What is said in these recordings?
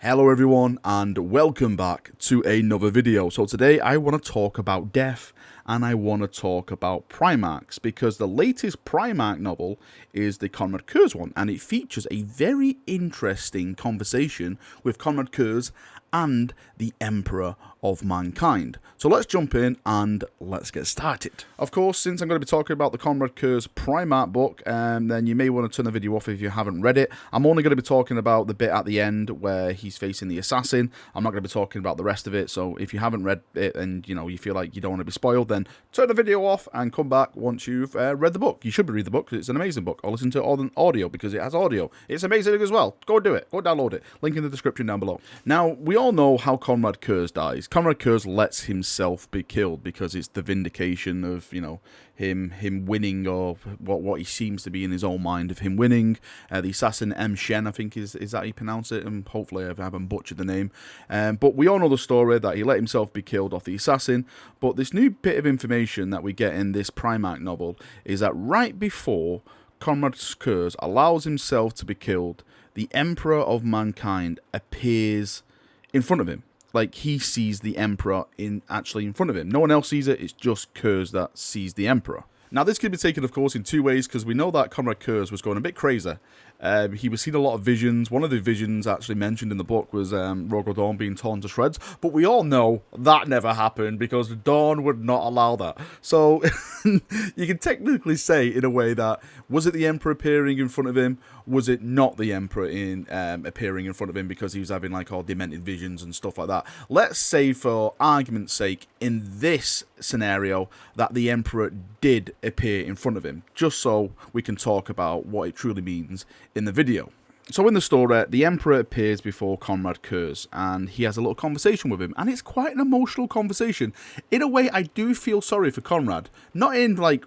Hello everyone and welcome back to another video. So today I want to talk about death and I want to talk about Primarchs because the latest Primarch novel is the Konrad Curze one and it features a very interesting conversation with Konrad Curze and the Emperor of Mankind. So let's jump in and let's get started. Of course, since I'm going to be talking about the Konrad Curze Primarch book, then you may want to turn the video off if you haven't read it. I'm only going to be talking about the bit at the end where he's facing the assassin. I'm not going to be talking about the rest of it, so if you haven't read it and you feel like you don't want to be spoiled, then turn the video off and come back once you've read the book. You should read the book because it's an amazing book, or listen to it on audio because it has audio. It's amazing as well. Go do it. Go download it. Link in the description down below. Now, we all know how Konrad Curze dies. Konrad Curze lets himself be killed because it's the vindication of, him winning, or what he seems to be in his own mind of him winning. The assassin M. Shen, I think is that how you pronounce it, and hopefully I haven't butchered the name. But we all know the story that he let himself be killed off the assassin. But this new bit of information that we get in this Primarch novel is that right before Konrad Curze allows himself to be killed, the Emperor of Mankind appears in front of him. Like, he sees the Emperor actually in front of him. No one else sees it, it's just Curze that sees the Emperor. Now, this could be taken, of course, in two ways, because we know that Konrad Curze was going a bit crazy. He was seeing a lot of visions. One of the visions actually mentioned in the book was Rogal Dawn being torn to shreds. But we all know that never happened because Dawn would not allow that. So you can technically say, in a way, that was it the Emperor appearing in front of him? Was it not the Emperor appearing in front of him because he was having like all demented visions and stuff like that? Let's say, for argument's sake, in this scenario, that the Emperor did appear in front of him, just so we can talk about what it truly means in the video. So in the story, the Emperor appears before Konrad Curze and he has a little conversation with him, and it's quite an emotional conversation. In a way, I do feel sorry for Konrad, not in like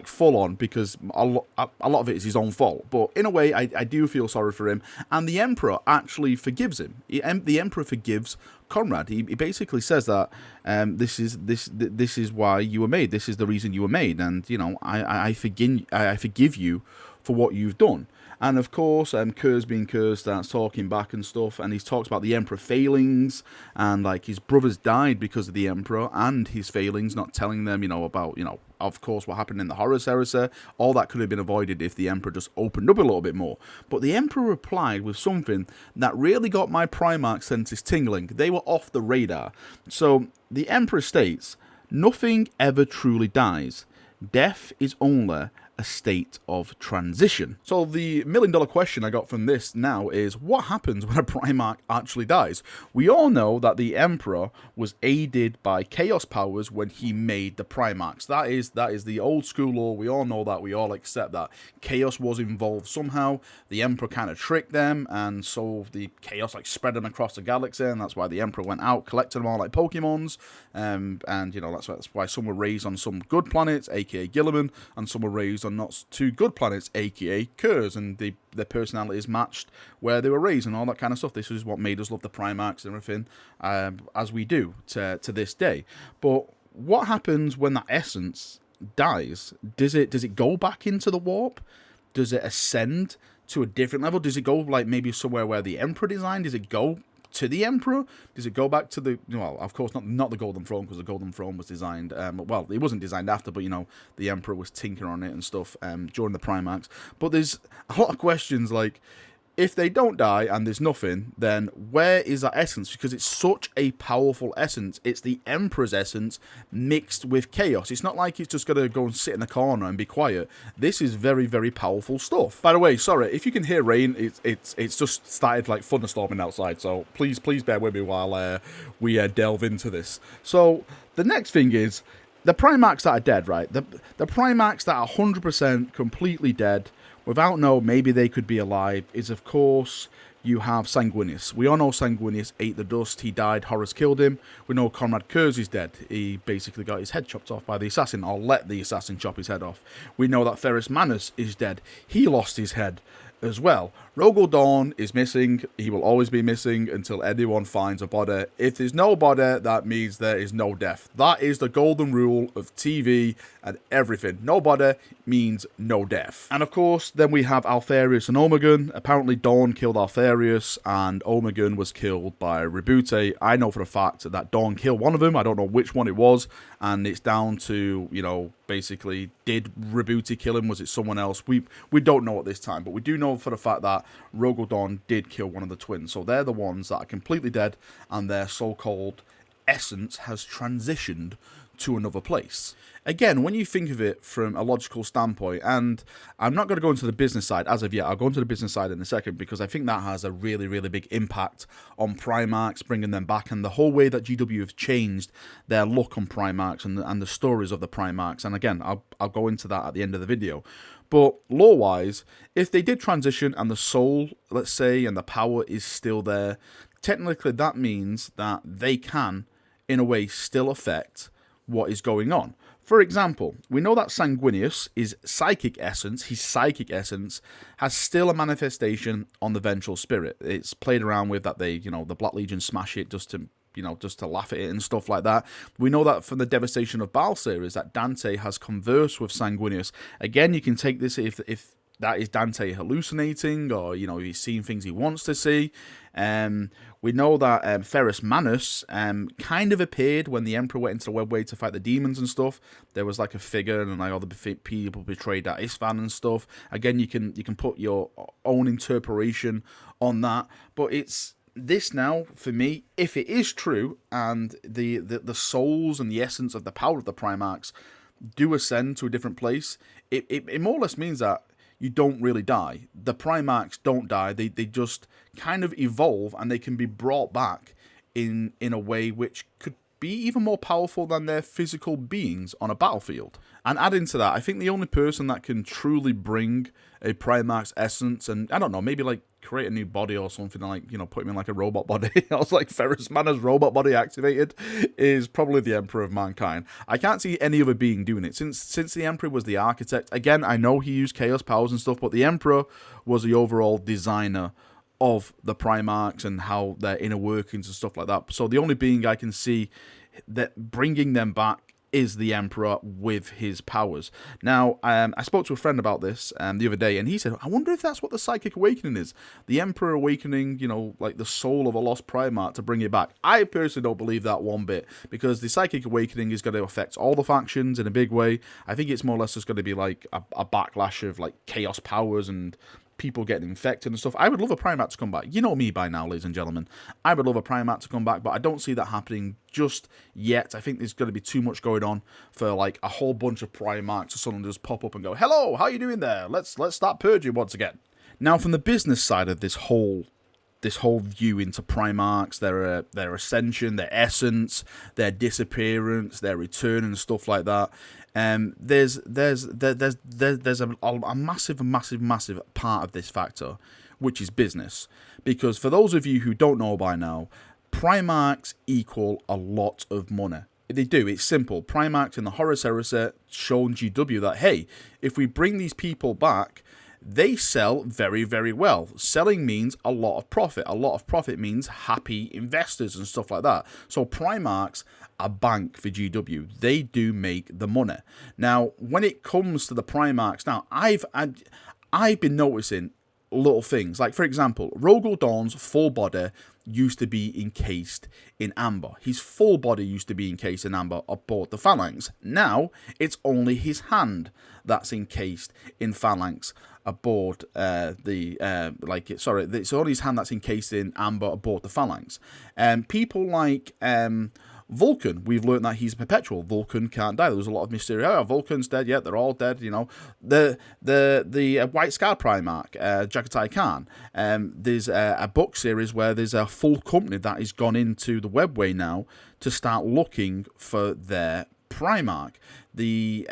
full on, because a lot of it is his own fault, but in a way I do feel sorry for him, and the Emperor actually forgives him. The Emperor forgives Konrad. He basically says that this is why you were made, this is the reason you were made, and I forgive you for what you've done. And of course, Curze being Curze starts talking back and stuff, and he talks about the Emperor failings, and like his brothers died because of the Emperor and his failings, not telling them, about, of course, what happened in the Horus Heresy. All that could have been avoided if the Emperor just opened up a little bit more. But the Emperor replied with something that really got my Primarch senses tingling. They were off the radar. So the Emperor states, "Nothing ever truly dies. Death is only a state of transition." So the million-dollar question I got from this now is, what happens when a Primarch actually dies? We all know that the Emperor was aided by Chaos powers when he made the Primarchs. That is the old school law. We all know that. We all accept that. Chaos was involved somehow. The Emperor kind of tricked them, and so the Chaos spread them across the galaxy, and that's why the Emperor went out, collected them all like Pokemons, and that's why some were raised on some good planets, aka Gilliman, and some were raised on not too good planets, aka Curze, and their personalities matched where they were raised and all that kind of stuff. This is what made us love the Primarchs and everything, as we do to this day. But what happens when that essence dies? Does it go back into the warp? Does it ascend to a different level? Does it go maybe somewhere where the Emperor designed? Does it go to the Emperor? Does it go back to the, well, of course not the Golden Throne, because the Golden Throne was designed, well, it wasn't designed after, but the Emperor was tinkering on it and stuff during the Primarchs. But there's a lot of questions, like, if they don't die and there's nothing, then where is that essence? Because it's such a powerful essence. It's the Emperor's essence mixed with chaos. It's not like it's just going to go and sit in the corner and be quiet. This is very, very powerful stuff. By the way, sorry, if you can hear rain, it's just started thunderstorming outside. So please bear with me while we delve into this. So the next thing is the Primarchs that are dead, right? The Primarchs that are 100% completely dead, without maybe they could be alive, is, of course, you have Sanguinius. We all know Sanguinius ate the dust. He died. Horus killed him. We know Konrad Curze is dead. He basically got his head chopped off by the assassin, or let the assassin chop his head off. We know that Ferrus Manus is dead. He lost his head. as well. Rogel Dawn is missing. He will always be missing until anyone finds a body. If there's no body, that means there is no death. That is the golden rule of TV and everything. No body means no death. And of course, then we have Altharius and Omegon. Apparently Dawn killed Altharius and Omegon was killed by Rebute. I know for a fact that Dawn killed one of them. I don't know which one it was. And it's down to, you know, basically, did Rebute kill him? Was it someone else? We don't know at this time, but we do know for the fact that Rogel Dawn did kill one of the twins. So they're the ones that are completely dead, and their so-called essence has transitioned to another place. Again, when you think of it from a logical standpoint, and I'm not going to go into the business side as of yet, I'll go into the business side in a second, because I think that has a really, really big impact on Primarchs, bringing them back, and the whole way that GW have changed their look on Primarchs and the stories of the Primarchs. And again, I'll go into that at the end of the video. But lore-wise, if they did transition and the soul, let's say, and the power is still there, technically that means that they can, in a way, still affect what is going on. For example, we know that Sanguinius, his psychic essence, has still a manifestation on the vengeful spirit. It's played around with that the Black Legion smash it just to laugh at it and stuff like that. We know that from the Devastation of Baal series that Dante has conversed with Sanguinius. Again, you can take this if that is Dante hallucinating, or if he's seeing things he wants to see. We know that Ferrus Manus kind of appeared when the Emperor went into the Webway to fight the demons and stuff. There was like a figure, and like all the people betrayed at Isfahan and stuff. Again, you can put your own interpretation on that, but it's this now for me. If it is true, and the souls and the essence of the power of the Primarchs do ascend to a different place, it more or less means that you don't really die. The Primarchs don't die. They just kind of evolve, and they can be brought back in a way which could be even more powerful than their physical beings on a battlefield. And adding to that, I think the only person that can truly bring a Primarch's essence, and I don't know, maybe like create a new body or something, like, put him in like a robot body. I was like, Ferrus Manus robot body activated, is probably the Emperor of Mankind. I can't see any other being doing it. Since the Emperor was the architect, again, I know he used chaos powers and stuff, but the Emperor was the overall designer of the Primarchs and how their inner workings and stuff like that. So the only being I can see that bringing them back is the Emperor with his powers. Now, I spoke to a friend about this the other day, and he said, I wonder if that's what the Psychic Awakening is. The Emperor awakening, like the soul of a lost Primarch to bring it back. I personally don't believe that one bit, because the Psychic Awakening is going to affect all the factions in a big way. I think it's more or less just going to be like a backlash of like chaos powers and people getting infected and stuff. I would love a Primarch to come back. You know me by now, ladies and gentlemen. I would love a Primarch to come back, but I don't see that happening just yet. I think there's going to be too much going on for like a whole bunch of Primarchs to suddenly just pop up and go, hello, how you doing there? Let's start purging once again. Now, from the business side of this whole view into Primarchs, their ascension, their essence, their disappearance, their return, and stuff like that. There's a massive part of this factor, which is business. Because for those of you who don't know by now, Primarchs equal a lot of money. They do. It's simple. Primarchs in the Horus Heresy shown GW that, hey, if we bring these people back, they sell very, very well. Selling means a lot of profit. A lot of profit means happy investors and stuff like that. So Primarchs are bank for GW. They do make the money. Now, when it comes to the Primarchs, now I've been noticing little things. Like, for example, Rogel Dawn's full body used to be encased in amber. His full body used to be encased in amber aboard the phalanx. Now, it's only his hand that's encased in phalanx aboard it's only his hand that's encased in amber aboard the phalanx. People like Vulcan, we've learned that he's a perpetual. Vulcan can't die. There was a lot of mystery. Oh, Vulcan's dead. Yeah, they're all dead. The White Scar Primarch, Jagatai Khan. There's a book series where there's a full company that has gone into the Webway now to start looking for their Primarch. The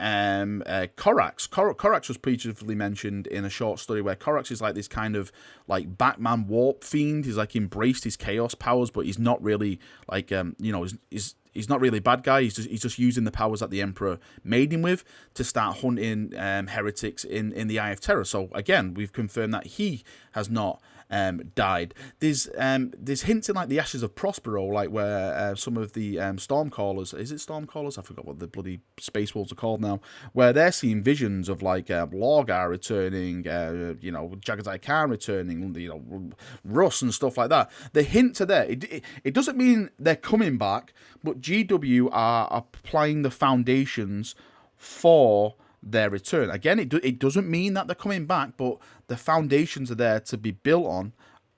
Corax was previously mentioned in a short story where Corax is like this kind of like Batman warp fiend. He's like embraced his chaos powers, but he's not really like he's he's not really a bad guy. He's just using the powers that the Emperor made him with to start hunting heretics in the Eye of Terror. So again, we've confirmed that he has not died. There's hints in like the Ashes of Prospero, like where some of the Stormcallers, is it Stormcallers? I forgot what the bloody Space Wolves are called now, where they're seeing visions of like Lorgar returning, Jagatai Khan returning, Russ and stuff like that. The hints are there. It doesn't mean they're coming back, but GW are applying the foundations for their return. Again, it doesn't mean that they're coming back, but the foundations are there to be built on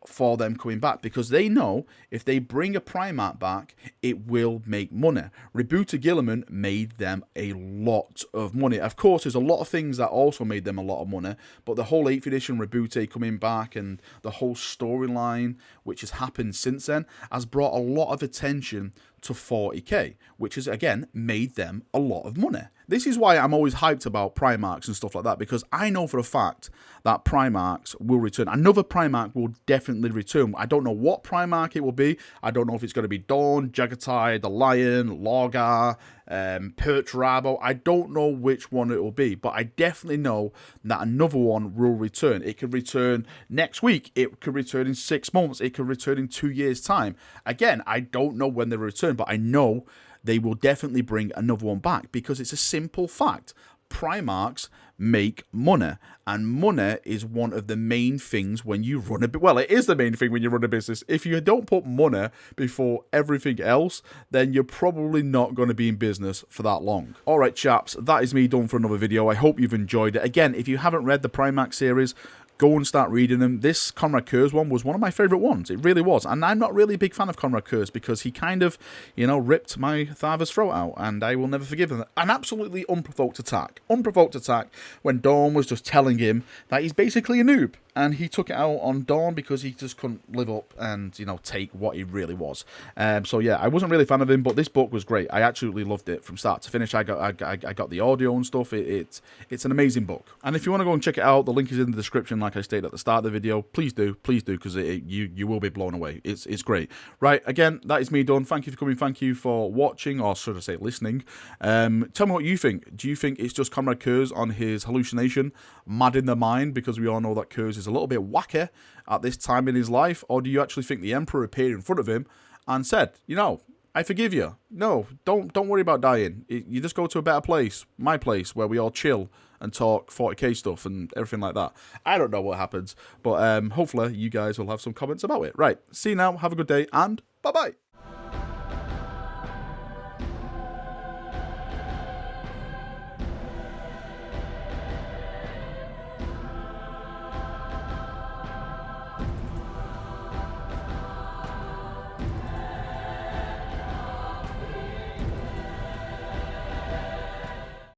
for them coming back, because they know if they bring a Primarch back, it will make money. Rebooter Guilliman made them a lot of money. Of course, there's a lot of things that also made them a lot of money, but the whole 8th edition Rebooter coming back and the whole storyline which has happened since then has brought a lot of attention to 40k, which has again made them a lot of money. This is why I'm always hyped about Primarchs and stuff like that, because I know for a fact that Primarchs will return. Another Primarch will definitely return. I don't know what Primarch it will be. I don't know if it's going to be Dawn, Jagatai, the Lion, Lorgar, Perch Rabo. I don't know which one it will be, but I definitely know that another one will return. It could return next week. It could return in 6 months. It could return in 2 years' time. Again, I don't know when they return, but I know they will definitely bring another one back, because it's a simple fact. Primarchs make money, and money is one of the main things when you run a bit. Well, it is the main thing when you run a business. If you don't put money before everything else, then you're probably not going to be in business for that long. All right, chaps, that is me done for another video. I hope you've enjoyed it. Again, if you haven't read the Primarch series, go and start reading them. This Konrad Curze one was one of my favourite ones. It really was. And I'm not really a big fan of Konrad Curze, because he kind of, ripped my father's throat out, and I will never forgive him. An absolutely unprovoked attack. Unprovoked attack when Dawn was just telling him that he's basically a noob. And he took it out on Dawn because he just couldn't live up and, take what he really was. So, yeah, I wasn't really a fan of him, but this book was great. I absolutely loved it from start to finish. I got the audio and stuff. It's an amazing book. And if you want to go and check it out, the link is in the description, like I stated at the start of the video. Please do, because you will be blown away. It's great. Right, again, that is me done. Thank you for coming. Thank you for watching, or should I say listening. Tell me what you think. Do you think it's just Konrad Curze on his hallucination, mad in the mind, because we all know that Curze is a little bit wacky at this time in his life? Or do you actually think the Emperor appeared in front of him and said, I forgive you. No, don't worry about dying. You just go to a better place, my place, where we all chill and talk 40k stuff and everything like that. I don't know what happens, but hopefully you guys will have some comments about it. Right, see you now, have a good day, and bye-bye.